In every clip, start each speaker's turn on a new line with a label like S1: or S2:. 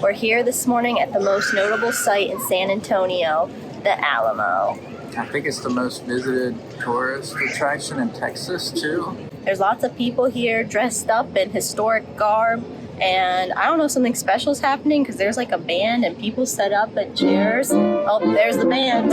S1: We're here this morning at the most notable site in San Antonio, the Alamo.
S2: I think it's the most visited tourist attraction in Texas, too.
S1: There's lots of people here dressed up in historic garb, and I don't know, something special is happening because there's like a band and people set up at chairs. Oh, there's the band.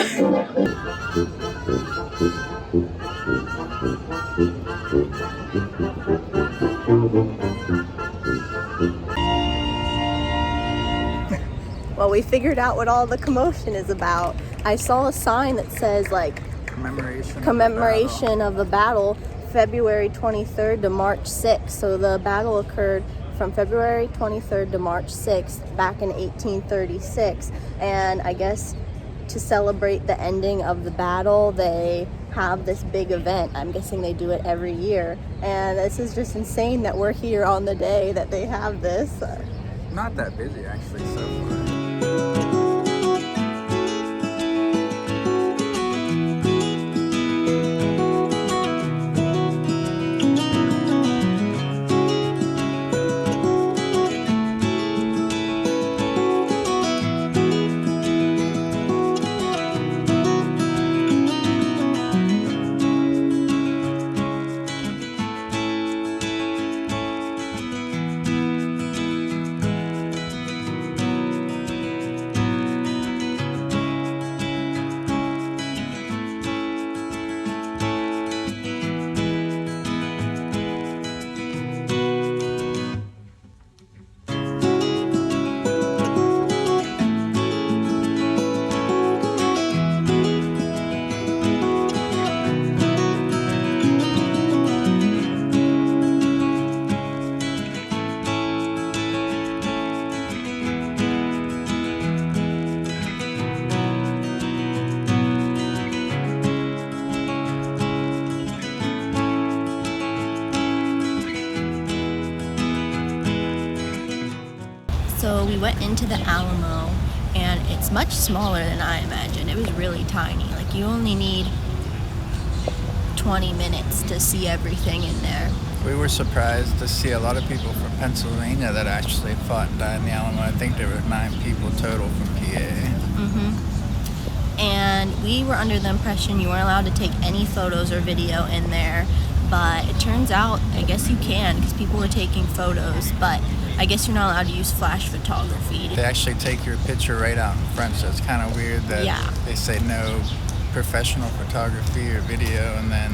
S1: Well, we figured out what all the commotion is about. I saw a sign that says like Commemoration of the battle, February 23rd to March 6th. So the battle occurred from February 23rd to March 6th back in 1836. And I guess to celebrate the ending of the battle, they have this big event. I'm guessing they do it every year. And this is just insane that we're here on the day that they have this.
S2: Not that busy, actually, so far.
S1: So we went into the Alamo, and it's much smaller than I imagined. It was really tiny. Like, you only need 20 minutes to see everything in there.
S2: We were surprised to see a lot of people from Pennsylvania that actually fought and died in the Alamo. I think there were 9 people total from PA.
S1: And we were under the impression you weren't allowed to take any photos or video in there, but it turns out, I guess you can, because people were taking photos, but I guess you're not allowed to use flash photography.
S2: They actually take your picture right out in front, so it's kind of weird that they say no professional photography or video, and then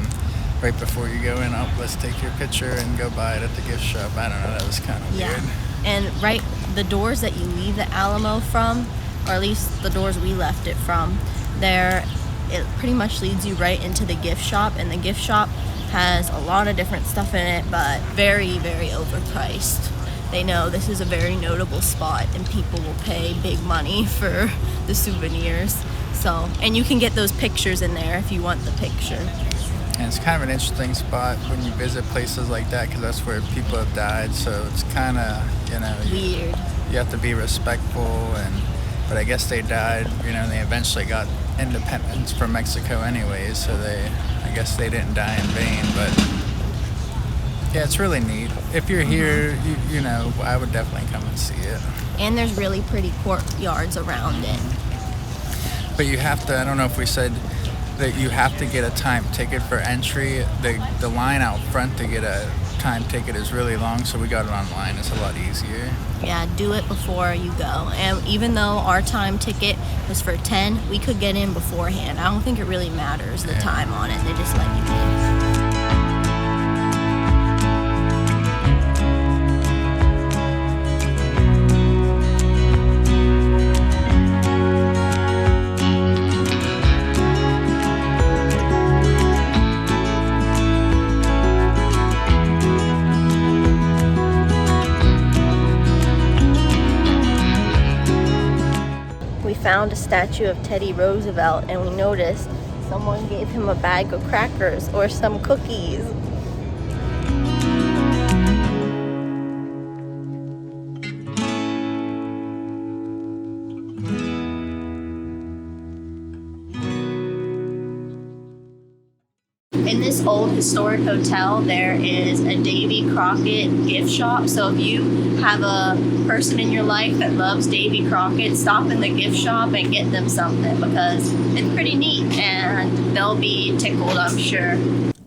S2: right before you go in, oh, let's take your picture and go buy it at the gift shop. I don't know, that was kind of weird.
S1: And right, the doors that you leave the Alamo from, or at least the doors we left it from, there, it pretty much leads you right into the gift shop, and the gift shop has a lot of different stuff in it, but very, very overpriced. They know this is a very notable spot and people will pay big money for the souvenirs. So, and you can get those pictures in there if you want the picture.
S2: And it's kind of an interesting spot when you visit places like that, because that's where people have died. So it's kind of,
S1: weird.
S2: You have to be respectful, but I guess they died, and they eventually got independence from Mexico anyways. So I guess they didn't die in vain, but yeah, it's really neat. If you're here, I would definitely come and see it.
S1: And there's really pretty courtyards around it.
S2: But you have to, I don't know if we said that you have to get a time ticket for entry. The line out front to get a time ticket is really long, so we got it online. It's a lot easier.
S1: Yeah, do it before you go. And even though our time ticket was for 10, we could get in beforehand. I don't think it really matters the time on it. They just let you in. Found a statue of Teddy Roosevelt, and we noticed someone gave him a bag of crackers or some cookies. in this old historic hotel, there is a Davy Crockett gift shop. So if you have a person in your life that loves Davy Crockett, stop in the gift shop and get them something, because it's pretty neat and they'll be tickled, I'm sure.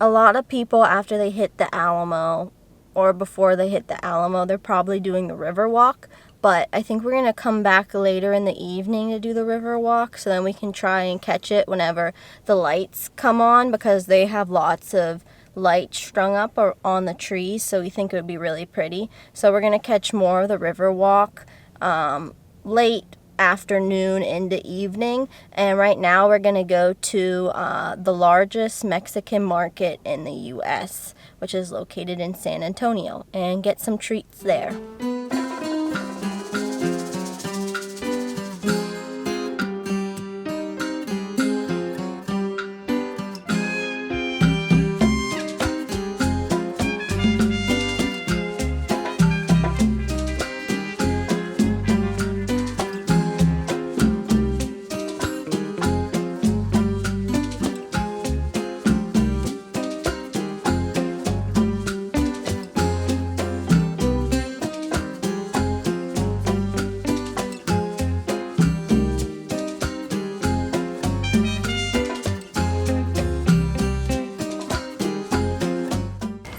S1: A lot of people, after they hit the Alamo, or before they hit the Alamo, they're probably doing the Riverwalk. But I think we're going to come back later in the evening to do the Riverwalk, so then we can try and catch it whenever the lights come on, because they have lots of lights strung up or on the trees, so we think it would be really pretty. So we're going to catch more of the Riverwalk late afternoon into evening, and right now we're going to go to the largest Mexican market in the U.S., which is located in San Antonio, and get some treats there.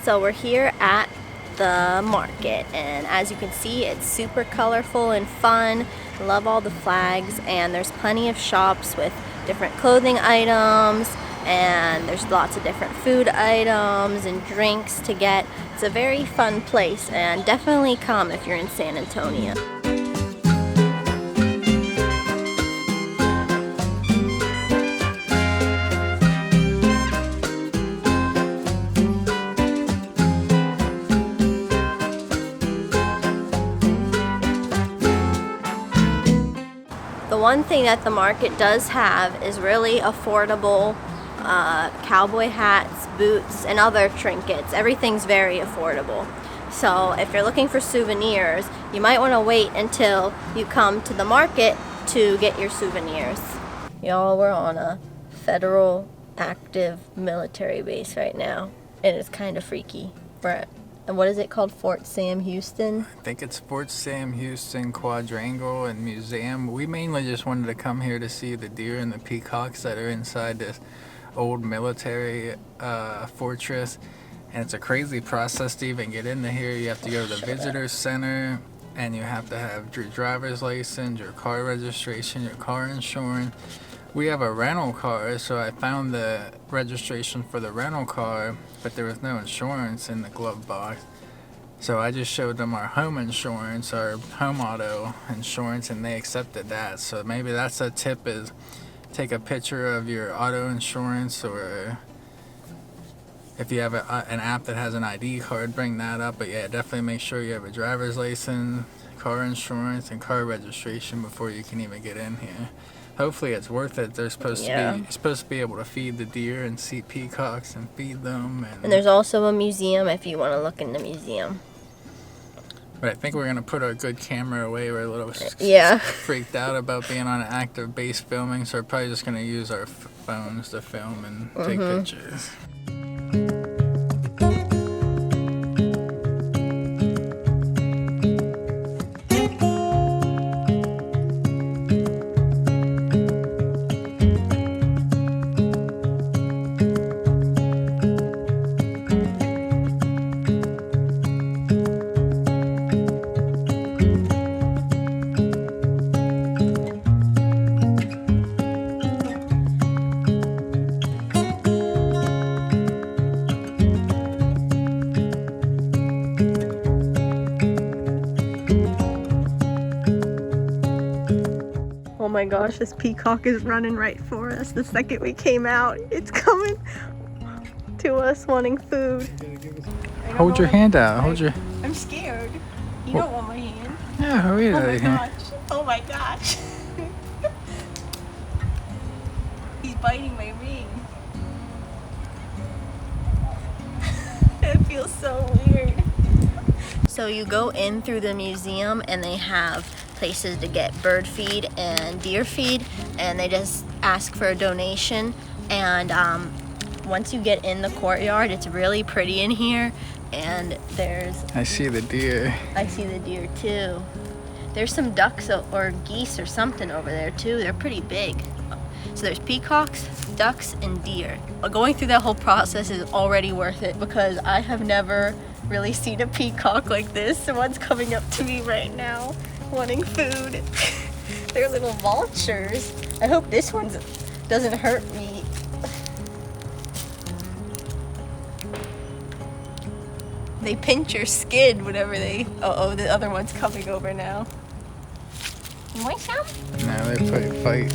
S1: So we're here at the market, and as you can see, it's super colorful and fun. I love all the flags, and there's plenty of shops with different clothing items, and there's lots of different food items and drinks to get. It's a very fun place, and definitely come if you're in San Antonio. The one thing that the market does have is really affordable cowboy hats, boots, and other trinkets. Everything's very affordable. So if you're looking for souvenirs, you might want to wait until you come to the market to get your souvenirs. Y'all, we're on a federal active military base right now, and it's kind of freaky. And what is it called? Fort Sam Houston?
S2: I think it's Fort Sam Houston Quadrangle and Museum. We mainly just wanted to come here to see the deer and the peacocks that are inside this old military fortress. And it's a crazy process to even get into here. You have to go to the visitor center, and you have to have your driver's license, your car registration, your car insurance. We have a rental car, so I found the registration for the rental car, but there was no insurance in the glove box. So I just showed them our home insurance, our home auto insurance, and they accepted that. So maybe that's a tip, is take a picture of your auto insurance, or if you have an app that has an ID card, bring that up. But yeah, definitely make sure you have a driver's license, car insurance, and car registration before you can even get in here. Hopefully it's worth it. They're supposed to be able to feed the deer and see peacocks and feed them.
S1: And there's also a museum if you want to look in the museum.
S2: But I think we're going to put our good camera away. We're a little freaked out about being on an active base filming, so we're probably just going to use our phones to film and take pictures.
S1: Oh my gosh, this peacock is running right for us. The second we came out, it's coming to us wanting food.
S2: Hold your hand out.
S1: I'm scared. You don't want my hand.
S2: Yeah, hurry out of here.
S1: Oh my gosh. He's biting my ring. It feels so weird. So you go in through the museum, and they have places to get bird feed and deer feed, and they just ask for a donation, and once you get in the courtyard, it's really pretty in here. And
S2: I see the deer.
S1: I see the deer too. There's some ducks or geese or something over there too. They're pretty big. So there's peacocks, ducks, and deer. But going through that whole process is already worth it because I have never really seen a peacock like this. Someone's coming up to me right now wanting food. They're little vultures. I hope this one doesn't hurt me. They pinch your skin whenever they... Oh, the other one's coming over now. You want some?
S2: No, they fight.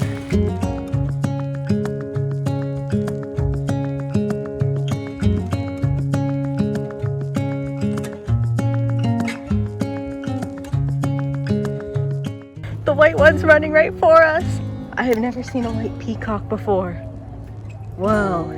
S1: The white one's running right for us. I have never seen a white peacock before. Whoa.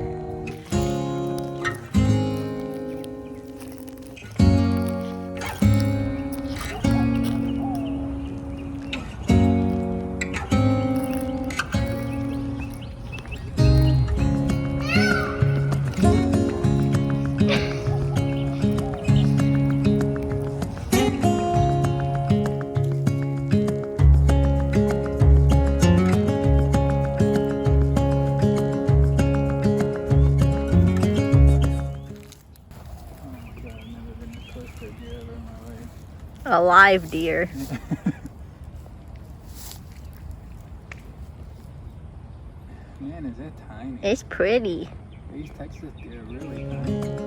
S1: A live deer.
S2: Man, is it tiny?
S1: It's pretty.
S2: These Texas deer are really tiny.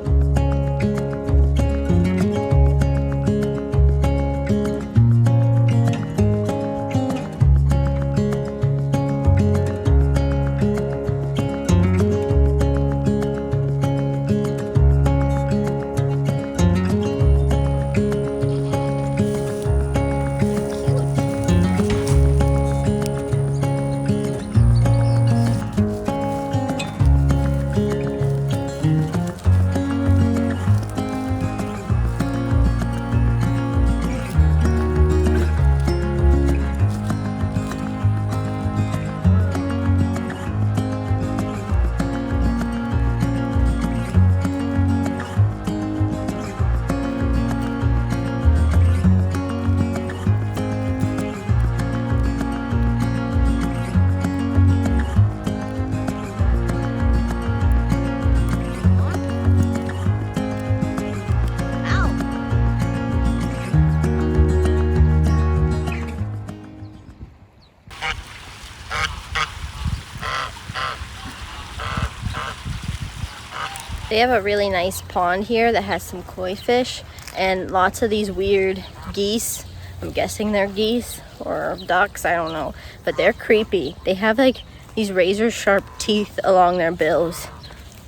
S1: They have a really nice pond here that has some koi fish and lots of these weird geese. I'm guessing they're geese or ducks, I don't know, but they're creepy. They have like these razor sharp teeth along their bills.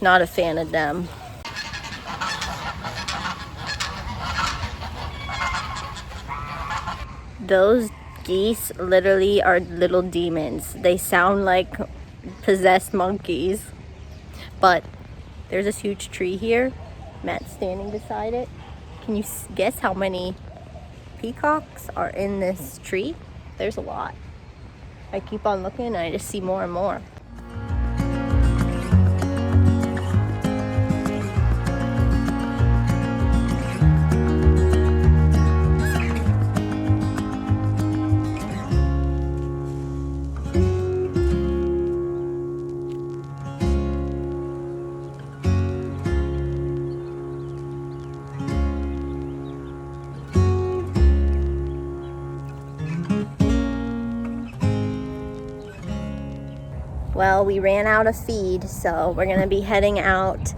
S1: Not a fan of them. Those geese literally are little demons. They sound like possessed monkeys. But there's this huge tree here. Matt's standing beside it. Can you guess how many peacocks are in this tree? There's a lot. I keep on looking and I just see more and more. Well, we ran out of feed, so we're gonna be heading out.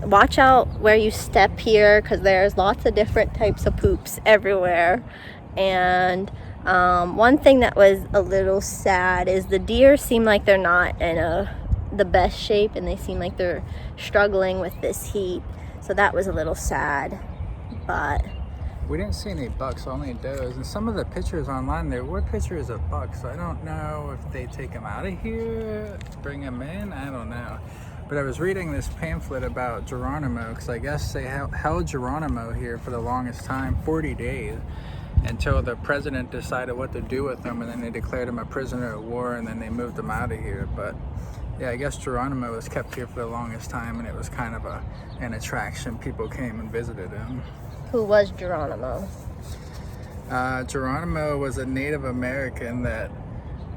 S1: Watch out where you step here because there's lots of different types of poops everywhere. And one thing that was a little sad is the deer seem like they're not in the best shape, and they seem like they're struggling with this heat. So that was a little sad, but
S2: we didn't see any bucks, only does. And some of the pictures online, there were pictures of bucks. So I don't know if they take them out of here, bring them in, I don't know. But I was reading this pamphlet about Geronimo, because I guess they held Geronimo here for the longest time, 40 days, until the president decided what to do with him, and then they declared him a prisoner of war, and then they moved him out of here. But Yeah, I guess Geronimo was kept here for the longest time, and it was kind of an attraction. People came and visited him.
S1: Who was Geronimo?
S2: Geronimo was a Native American that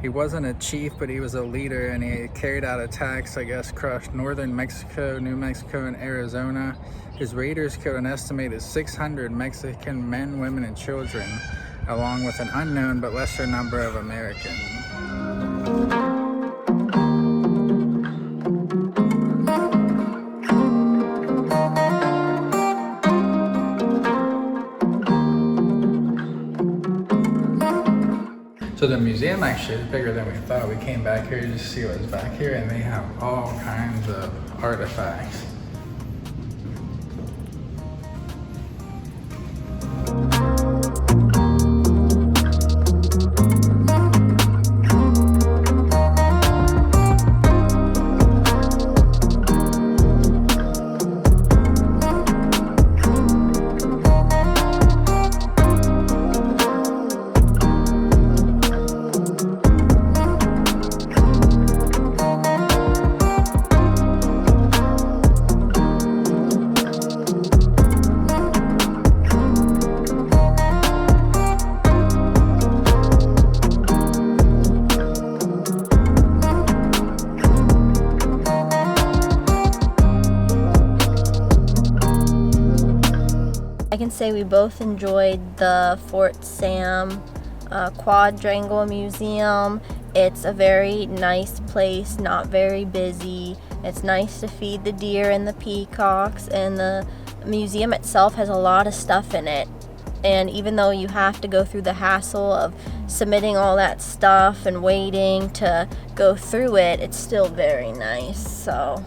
S2: he wasn't a chief, but he was a leader, and he carried out attacks, I guess, across northern Mexico, New Mexico, and Arizona. His raiders killed an estimated 600 Mexican men, women, and children, along with an unknown but lesser number of Americans. So the museum actually is bigger than we thought. We came back here to see what's back here, and they have all kinds of artifacts.
S1: I can say we both enjoyed the Fort Sam Quadrangle Museum. It's a very nice place, not very busy. It's nice to feed the deer and the peacocks, and the museum itself has a lot of stuff in it. And even though you have to go through the hassle of submitting all that stuff and waiting to go through it, it's still very nice. So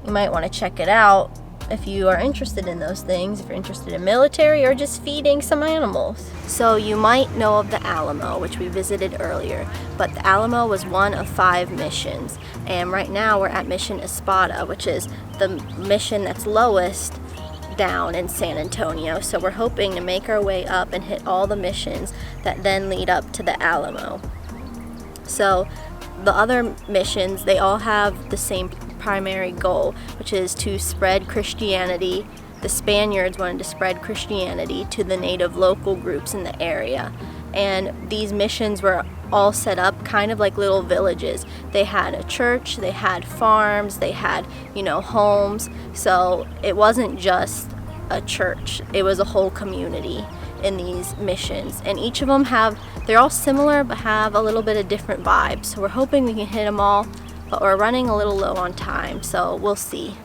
S1: you might want to check it out if you are interested in those things, if you're interested in military or just feeding some animals. So you might know of the Alamo, which we visited earlier, but the Alamo was one of 5 missions. And right now we're at mission Espada, which is the mission that's lowest down in San Antonio. So we're hoping to make our way up and hit all the missions that then lead up to the Alamo. So the other missions, they all have the same primary goal, which is to spread Christianity. The Spaniards wanted to spread Christianity to the native local groups in the area. And these missions were all set up kind of like little villages. They had a church, they had farms, they had, homes. So it wasn't just a church, it was a whole community in these missions. And each of them they're all similar but have a little bit of different vibes. So we're hoping we can hit them all, but we're running a little low on time, so we'll see.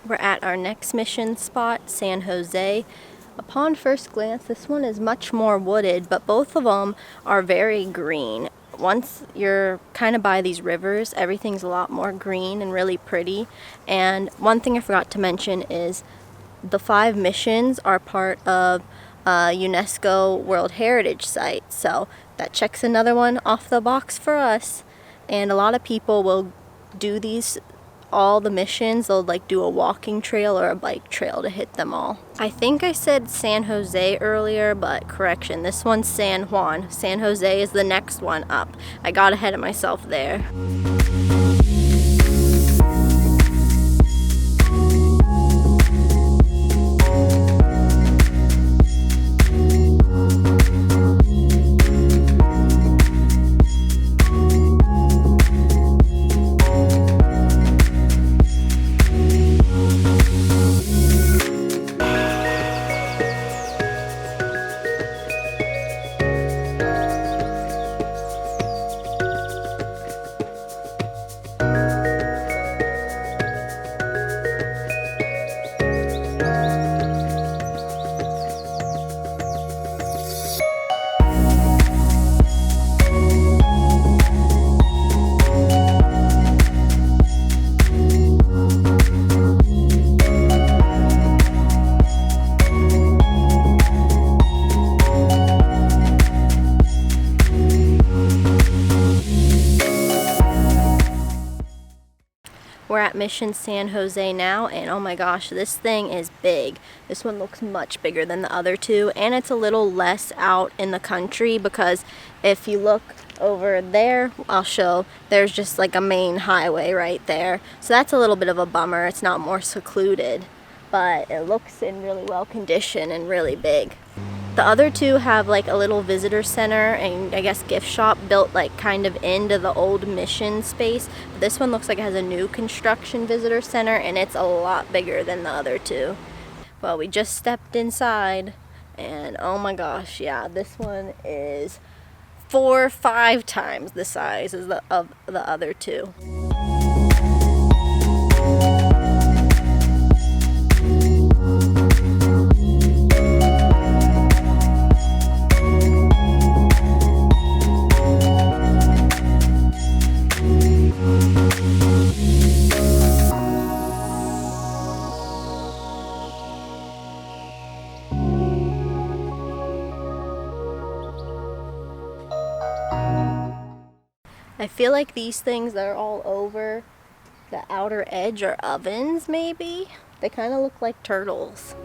S1: We're at our next mission spot, San Jose. Upon first glance, this one is much more wooded, but both of them are very green. Once you're kind of by these rivers, everything's a lot more green and really pretty. And one thing I forgot to mention is the 5 missions are part of a UNESCO World Heritage Site. So that checks another one off the box for us. And a lot of people will do all the missions. They'll do a walking trail or a bike trail to hit them all. I think I said San Jose earlier, but correction, this one's San Juan. San Jose is the next one up. I got ahead of myself there. We're at Mission San Jose now, and oh my gosh, this thing is big. This one looks much bigger than the other two, and it's a little less out in the country because if you look over there, I'll show, there's just like a main highway right there. So that's a little bit of a bummer. It's not more secluded, but it looks in really well condition and really big. The other two have like a little visitor center and I guess gift shop built like kind of into the old mission space. This one looks like it has a new construction visitor center and it's a lot bigger than the other two. Well, we just stepped inside and oh my gosh, yeah, this one is 4 or 5 times the size as of the other two. I feel like these things that are all over the outer edge are ovens, maybe? They kind of look like turtles.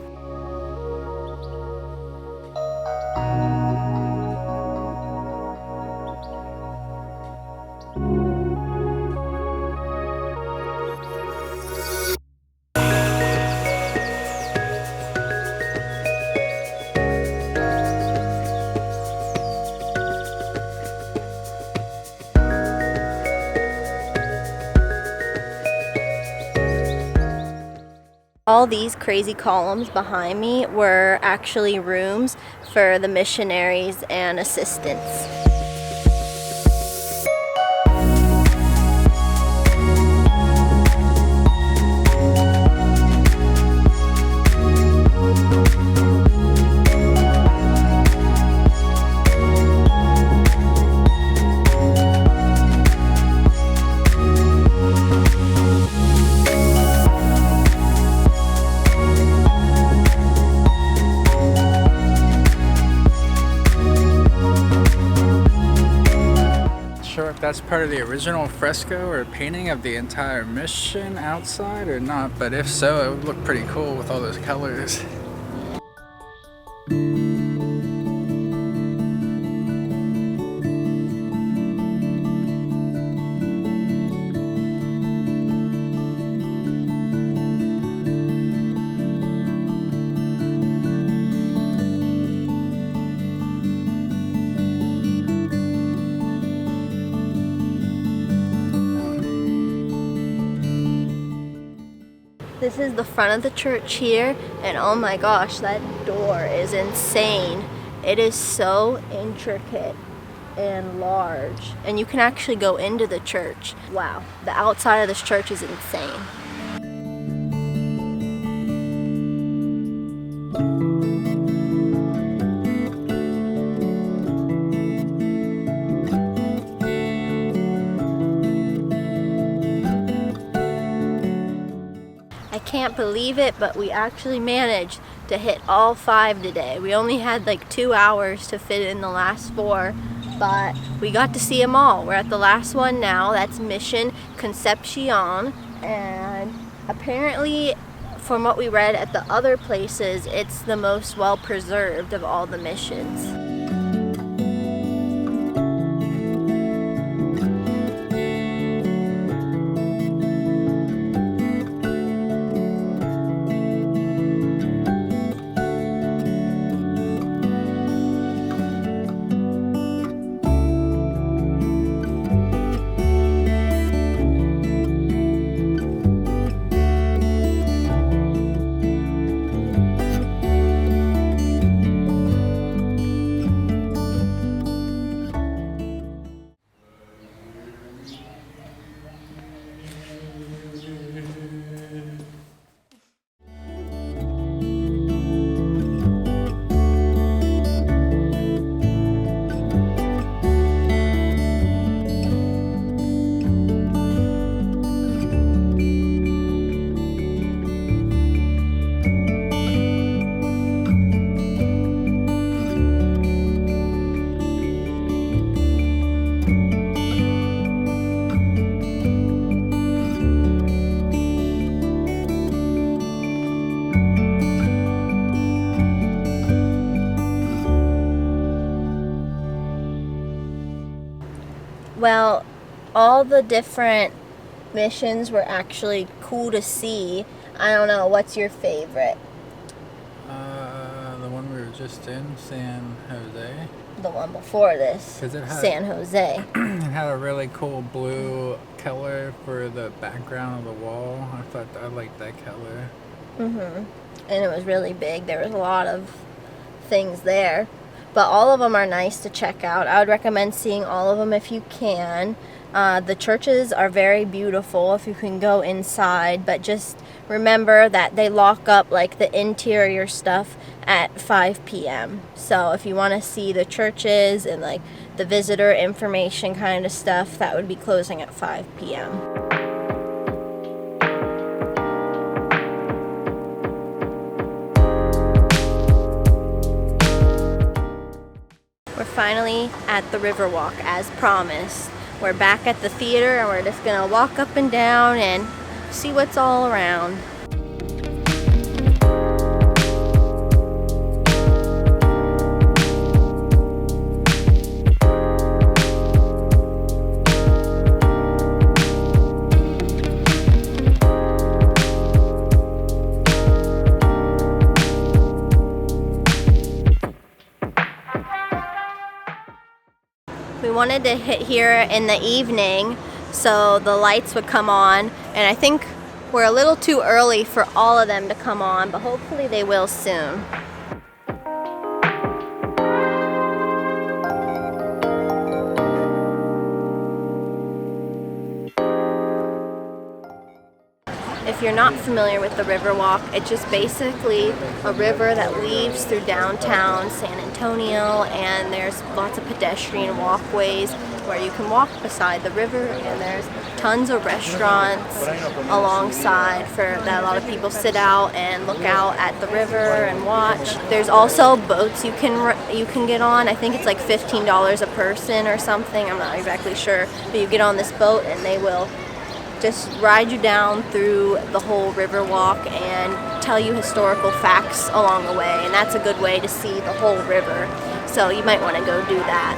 S1: All these crazy columns behind me were actually rooms for the missionaries and assistants.
S2: If that's part of the original fresco or painting of the entire mission outside or not, but if so, it would look pretty cool with all those colors.
S1: This is the front of the church here, and oh my gosh, that door is insane. It is so intricate and large, and you can actually go into the church. Wow, the outside of this church is insane. I can't believe it, but we actually managed to hit all 5 today. We only had like 2 hours to fit in the last 4, but we got to see them all. We're at the last one now. That's Mission Concepcion, and apparently from what we read at the other places, it's the most well preserved of all the missions. Well, all the different missions were actually cool to see. I don't know, what's your favorite?
S2: The one we were just in, San Jose.
S1: The one before this,
S2: 'Cause it had-
S1: San Jose.
S2: It had a really cool blue color for the background of the wall. I liked that color.
S1: And it was really big. There was a lot of things there. But all of them are nice to check out. I would recommend seeing all of them if you can. The churches are very beautiful if you can go inside, but just remember that they lock up like the interior stuff at 5 p.m. So if you want to see the churches and like the visitor information kind of stuff, that would be closing at 5 p.m. We're finally at the Riverwalk as promised. We're back at the theater and we're just gonna walk up and down and see what's all around. We wanted to hit here in the evening so the lights would come on, and I think we're a little too early for all of them to come on, but hopefully they will soon. If you're not familiar with the Riverwalk, it's just basically a river that weaves through downtown San Antonio, and there's lots of pedestrian walkways where you can walk beside the river, and there's tons of restaurants alongside for that a lot of people sit out and look out at the river and watch. There's also boats you can get on. I think it's like $15 a person or something. I'm not exactly sure, but you get on this boat and they will just ride you down through the whole Riverwalk and tell you historical facts along the way, and that's a good way to see the whole river. So you might want to go do that.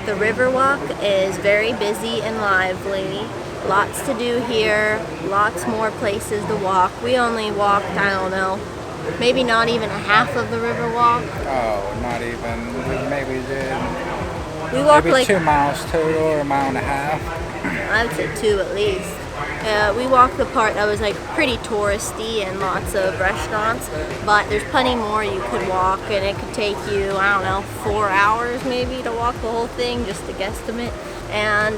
S1: The Riverwalk is very busy and lively. Lots to do here, lots more places to walk. We only walked, I don't know, maybe not even a half of the Riverwalk.
S2: Oh, not even. Maybe we did.
S1: We walked
S2: maybe
S1: like
S2: 2 miles total, or a mile and a half.
S1: I would say 2 at least. We walked the part that was like pretty touristy and lots of restaurants, but there's plenty more you could walk, and it could take you, I don't know, 4 hours maybe to walk the whole thing, just to guesstimate. And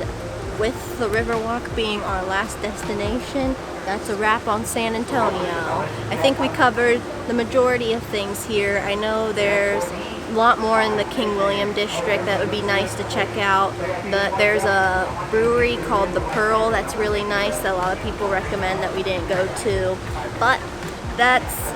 S1: with the Riverwalk being our last destination, that's a wrap on San Antonio. I think we covered the majority of things here. I know there's a lot more in the King William district that would be nice to check out. There's a brewery called The Pearl that's really nice that a lot of people recommend that we didn't go to. But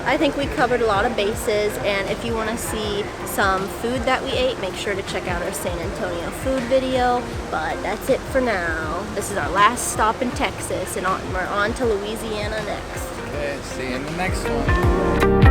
S1: I think we covered a lot of bases, and if you want to see some food that we ate, make sure to check out our San Antonio food video. But that's it for now. This is our last stop in Texas, and we're on to Louisiana next.
S2: Okay, see you in the next one.